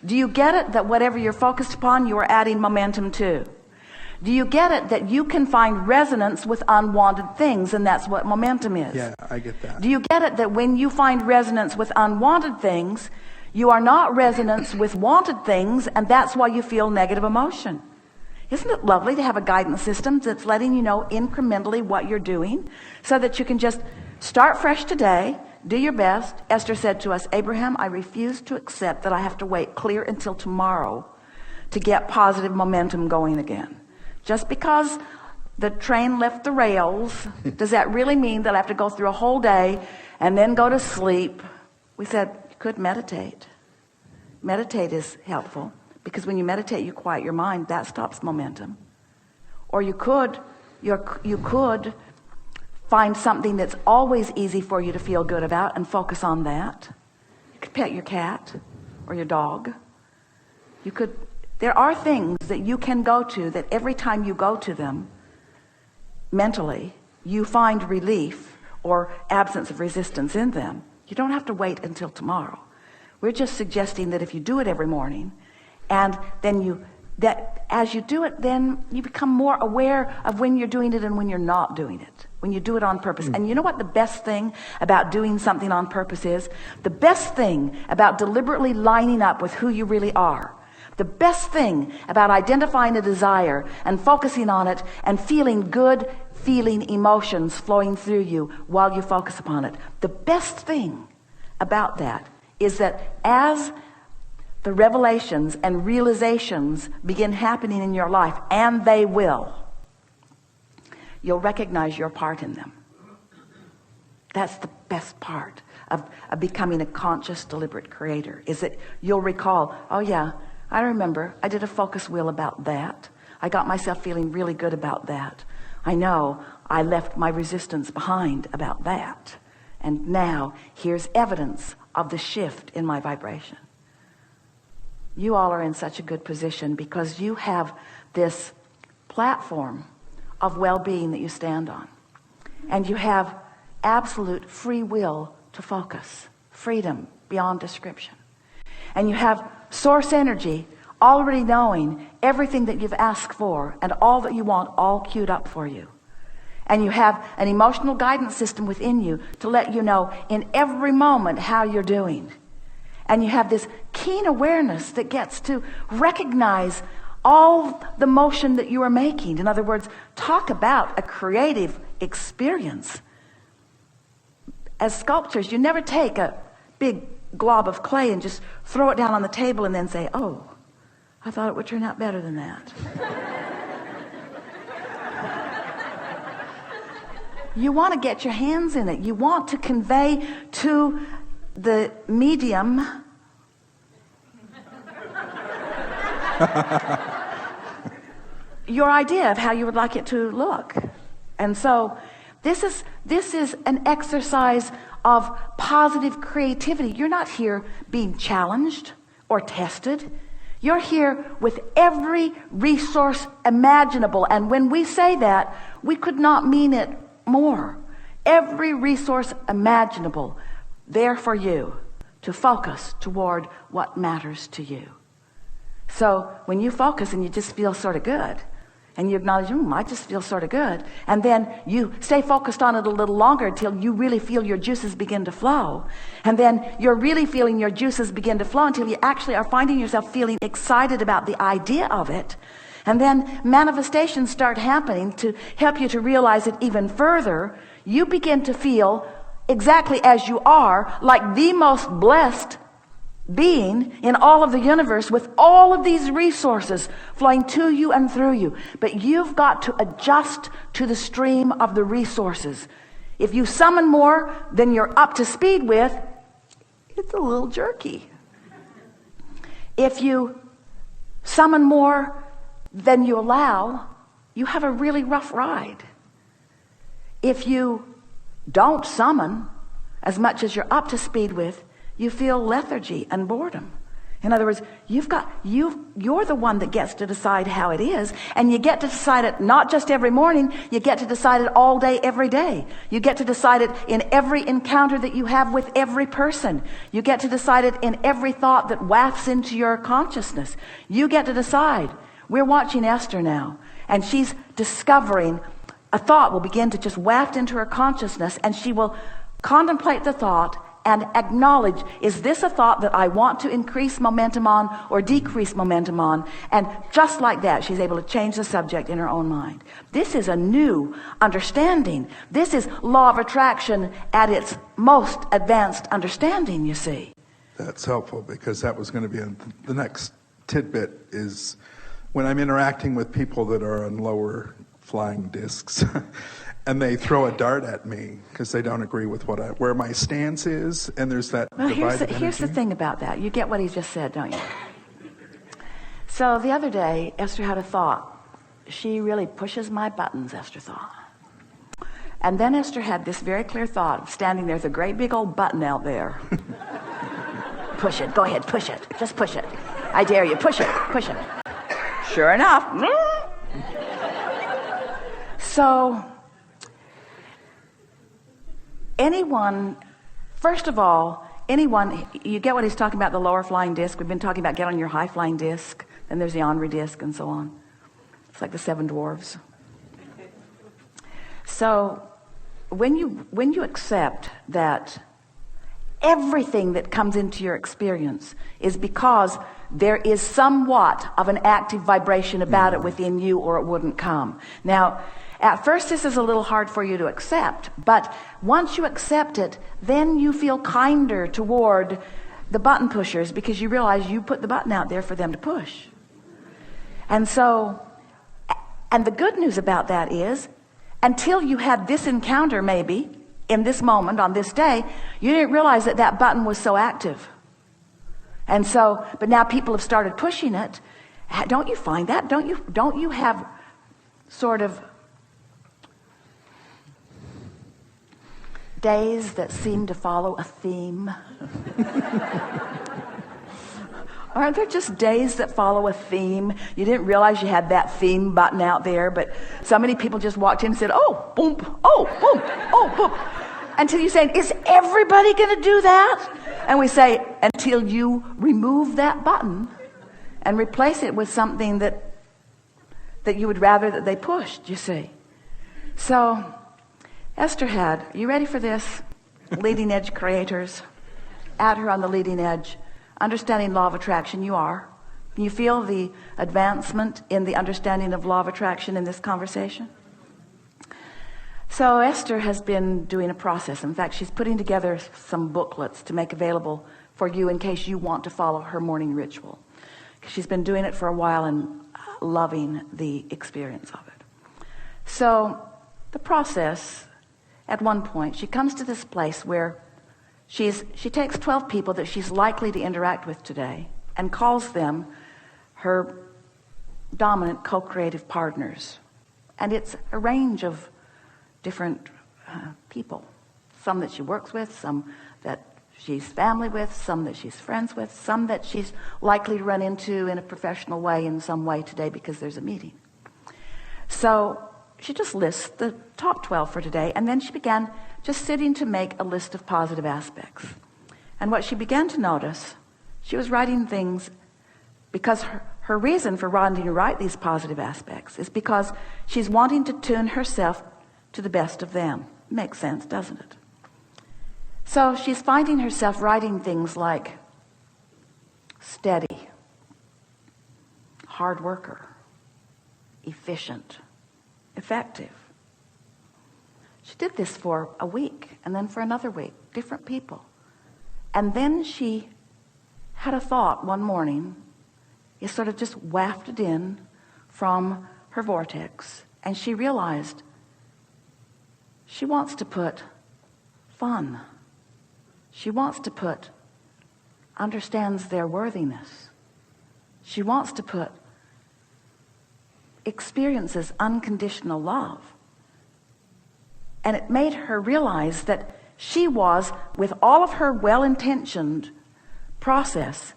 Do you get it that whatever you're focused upon, you are adding momentum to? Do you get it that you can find resonance with unwanted things, and that's what momentum is? Yeah, I get that. Do you get it that when you find resonance with unwanted things, you are not resonance with wanted things, and that's why you feel negative emotion? Isn't it lovely to have a guidance system that's letting you know incrementally what you're doing so that you can just start fresh today, do your best? Esther said to us, Abraham, I refuse to accept that I have to wait clear until tomorrow to get positive momentum going again. Just because the train left the rails, does that really mean that I have to go through a whole day and then go to sleep? We said, you could meditate. Meditate is helpful because when you meditate, you quiet your mind. That stops momentum. Or you could find something that's always easy for you to feel good about and focus on that. You could pet your cat or your dog. There are things that you can go to that every time you go to them mentally, you find relief or absence of resistance in them. You don't have to wait until tomorrow. We're just suggesting that if you do it every morning, and then as you do it, then you become more aware of when you're doing it and when you're not doing it, when you do it on purpose. And you know what the best thing about doing something on purpose is? The best thing about deliberately lining up with who you really are, the best thing about identifying a desire and focusing on it and feeling good feeling emotions flowing through you while you focus upon it, the best thing about that is that as the revelations and realizations begin happening in your life, and they will, you'll recognize your part in them. That's the best part of becoming a conscious, deliberate creator, is that you'll recall, oh yeah, I remember I did a focus wheel about that. I got myself feeling really good about that. I know I left my resistance behind about that. And now here's evidence of the shift in my vibration. You all are in such a good position because you have this platform of well-being that you stand on. And you have absolute free will to focus, freedom beyond description. And you have source energy already knowing everything that you've asked for and all that you want all queued up for you. And you have an emotional guidance system within you to let you know in every moment how you're doing. And you have this keen awareness that gets to recognize all the motion that you are making. In other words, talk about a creative experience. As sculptors, you never take a big glob of clay and just throw it down on the table and then say, oh, I thought it would turn out better than that. You want to get your hands in it. You want to convey to the medium your idea of how you would like it to look. And so this is an exercise of positive creativity. You're not here being challenged or tested. You're here with every resource imaginable. And when we say that, we could not mean it more. Every resource imaginable there for you to focus toward what matters to you. So when you focus and you just feel sort of good, and you acknowledge, I just feel sort of good, and then you stay focused on it a little longer until you really feel your juices begin to flow, and then you're really feeling your juices begin to flow until you actually are finding yourself feeling excited about the idea of it, and then manifestations start happening to help you to realize it even further. You begin to feel exactly as you are, like the most blessed being in all of the universe, with all of these resources flowing to you and through you. But you've got to adjust to the stream of the resources. If you summon more than you're up to speed with, it's a little jerky. If you summon more than you allow, you have a really rough ride. If you don't summon as much as you're up to speed with, you feel lethargy and boredom. In other words, you're the one that gets to decide how it is, and you get to decide it not just every morning, you get to decide it all day, every day. You get to decide it in every encounter that you have with every person. You get to decide it in every thought that wafts into your consciousness. You get to decide. We're watching Esther now, and she's discovering a thought will begin to just waft into her consciousness, and she will contemplate the thought and acknowledge, is this a thought that I want to increase momentum on or decrease momentum on? And just like that, she's able to change the subject in her own mind. This is a new understanding. This is law of attraction at its most advanced understanding, you see. That's helpful, because that was going to be the next tidbit is when I'm interacting with people that are on lower flying discs and they throw a dart at me because they don't agree with where my stance is, and there's that divided here's the thing about that. You get what he just said, don't you? So the other day, Esther had a thought. She really pushes my buttons, Esther thought. And then Esther had this very clear thought, standing there with a great big old button out there. Push it, go ahead, push it, just push it. I dare you, push it, push it. Sure enough. So first of all, you get what he's talking about, the lower flying disc. We've been talking about get on your high flying disc. Then there's the Henri disc and so on. It's like the seven dwarves. So when you accept that everything that comes into your experience is because there is somewhat of an active vibration about it within you, or it wouldn't come. Now, at first this is a little hard for you to accept, but once you accept it, then you feel kinder toward the button pushers, because you realize you put the button out there for them to push. And the good news about that is, until you had this encounter maybe, in this moment, on this day, you didn't realize that button was so active. And so, but now people have started pushing it. Don't you find that? Don't you have sort of days that seem to follow a theme? Aren't there just days that follow a theme? You didn't realize you had that theme button out there, but so many people just walked in and said, oh, boom, oh, boom, oh, boom. Until you say, is everybody going to do that? And we say, until you remove that button and replace it with something that you would rather that they pushed, you see. So Esther had, you ready for this? Leading edge creators, at her on the leading edge, understanding law of attraction. You are. Can you feel the advancement in the understanding of law of attraction in this conversation? So Esther has been doing a process. In fact, she's putting together some booklets to make available for you in case you want to follow her morning ritual. She's been doing it for a while and loving the experience of it. So the process, at one point, she comes to this place where she takes 12 people that she's likely to interact with today and calls them her dominant co-creative partners. And it's a range of different people. Some that she works with, some that she's family with, some that she's friends with, some that she's likely to run into in a professional way in some way today because there's a meeting. So she just lists the top 12 for today, and then she began just sitting to make a list of positive aspects. And what she began to notice, she was writing things because her reason for wanting to write these positive aspects is because she's wanting to tune herself to the best of them. Makes sense, doesn't it? So she's finding herself writing things like steady, hard worker, efficient, effective. She did this for a week, and then for another week, different people. And then she had a thought one morning. It sort of just wafted in from her vortex, and she realized she wants to put fun. She wants to put understands their worthiness. She wants to put experiences unconditional love. And it made her realize that she was, with all of her well-intentioned process,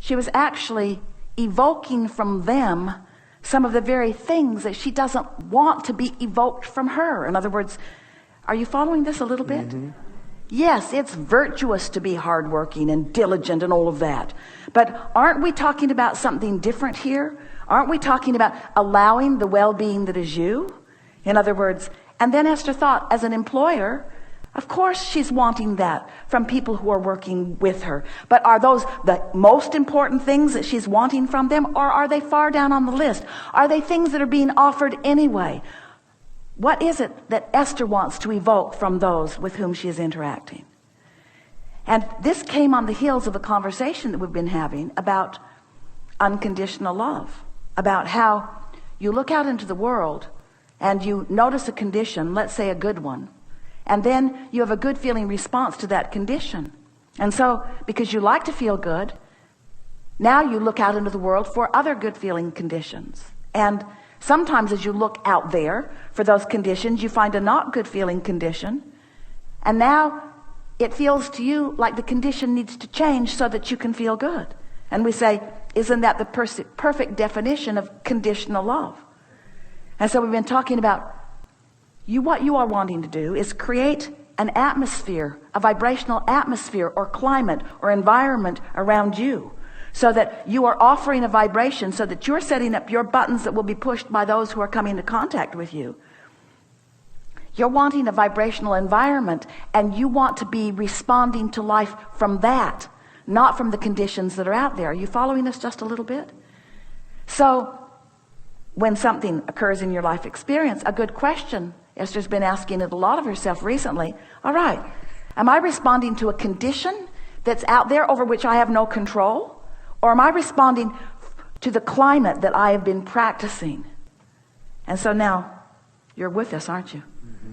she was actually evoking from them some of the very things that she doesn't want to be evoked from her. In other words, are you following this a little bit? Yes, it's virtuous to be hardworking and diligent and all of that. But aren't we talking about something different here? Aren't we talking about allowing the well-being that is you? In other words, and then Esther thought, as an employer, of course she's wanting that from people who are working with her. But are those the most important things that she's wanting from them, or are they far down on the list? Are they things that are being offered anyway? What is it that Esther wants to evoke from those with whom she is interacting? And this came on the heels of a conversation that we've been having about unconditional love, about how you look out into the world and you notice a condition, let's say a good one, and then you have a good feeling response to that condition. And so, because you like to feel good, now you look out into the world for other good feeling conditions. And sometimes as you look out there for those conditions, you find a not good feeling condition. And now it feels to you like the condition needs to change so that you can feel good. And we say, isn't that the perfect definition of conditional love? And so we've been talking about what you are wanting to do is create an atmosphere, a vibrational atmosphere or climate or environment around you, so that you are offering a vibration, so that you're setting up your buttons that will be pushed by those who are coming into contact with you. You're wanting a vibrational environment, and you want to be responding to life from that, not from the conditions that are out there. Are you following us just a little bit? So when something occurs in your life experience, a good question, Esther's been asking it a lot of herself recently. All right, am I responding to a condition that's out there over which I have no control? Or am I responding to the climate that I have been practicing? And so now, you're with us, aren't you?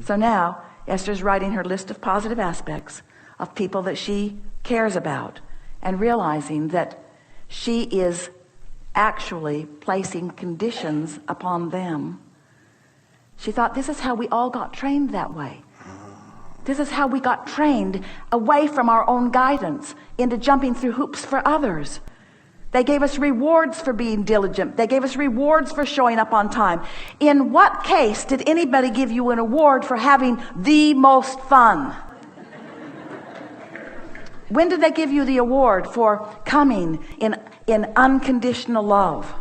So now, Esther's writing her list of positive aspects of people that she cares about, and realizing that she is actually placing conditions upon them. She thought, this is how we all got trained that way. This is how we got trained away from our own guidance into jumping through hoops for others. They gave us rewards for being diligent. They gave us rewards for showing up on time. In what case did anybody give you an award for having the most fun? When did they give you the award for coming in unconditional love?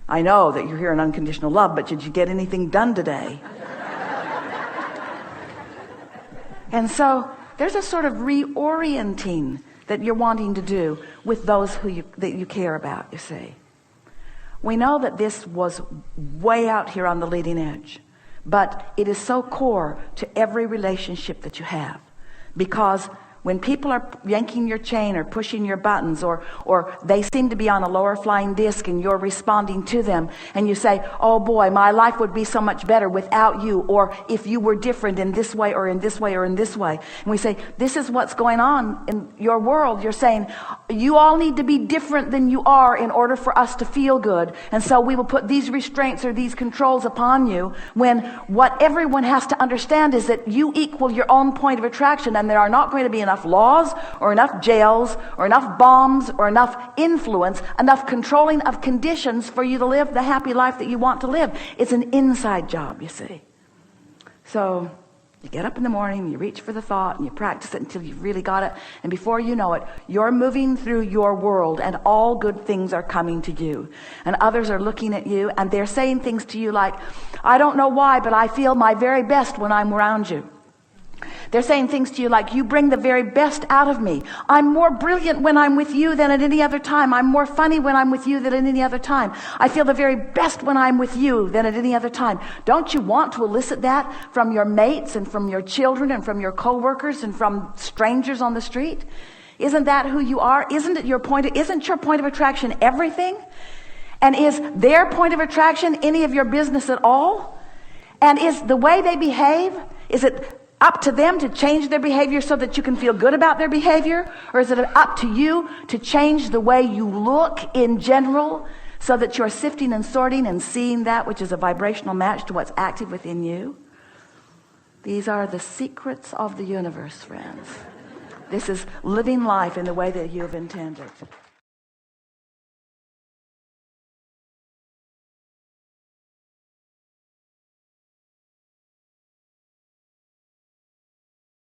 I know that you're here in unconditional love, but did you get anything done today? And so there's a sort of reorienting that you're wanting to do with those that you care about, you see. We know that this was way out here on the leading edge, but it is so core to every relationship that you have, because when people are yanking your chain or pushing your buttons, or they seem to be on a lower flying disc and you're responding to them, and you say, oh boy, my life would be so much better without you, or if you were different in this way or in this way or in this way. And we say, this is what's going on in your world. You're saying, you all need to be different than you are in order for us to feel good. And so we will put these restraints or these controls upon you, when what everyone has to understand is that you equal your own point of attraction, and there are not going to be enough laws or enough jails or enough bombs or enough influence, enough controlling of conditions for you to live the happy life that you want to live. It's an inside job, you see. So you get up in the morning, you reach for the thought, and you practice it until you've really got it, and before you know it, you're moving through your world, and all good things are coming to you, and others are looking at you, and they're saying things to you like, I don't know why, but I feel my very best when I'm around you. They're saying things to you like, you bring the very best out of me. I'm more brilliant when I'm with you than at any other time. I'm more funny when I'm with you than at any other time. I feel the very best when I'm with you than at any other time. Don't you want to elicit that from your mates and from your children and from your coworkers and from strangers on the street? Isn't that who you are? Isn't your point of attraction everything? And is their point of attraction any of your business at all? And is the way they behave, is it up to them to change their behavior so that you can feel good about their behavior? Or is it up to you to change the way you look in general, so that you're sifting and sorting and seeing that which is a vibrational match to what's active within you? These are the secrets of the universe, friends. This is living life in the way that you have intended.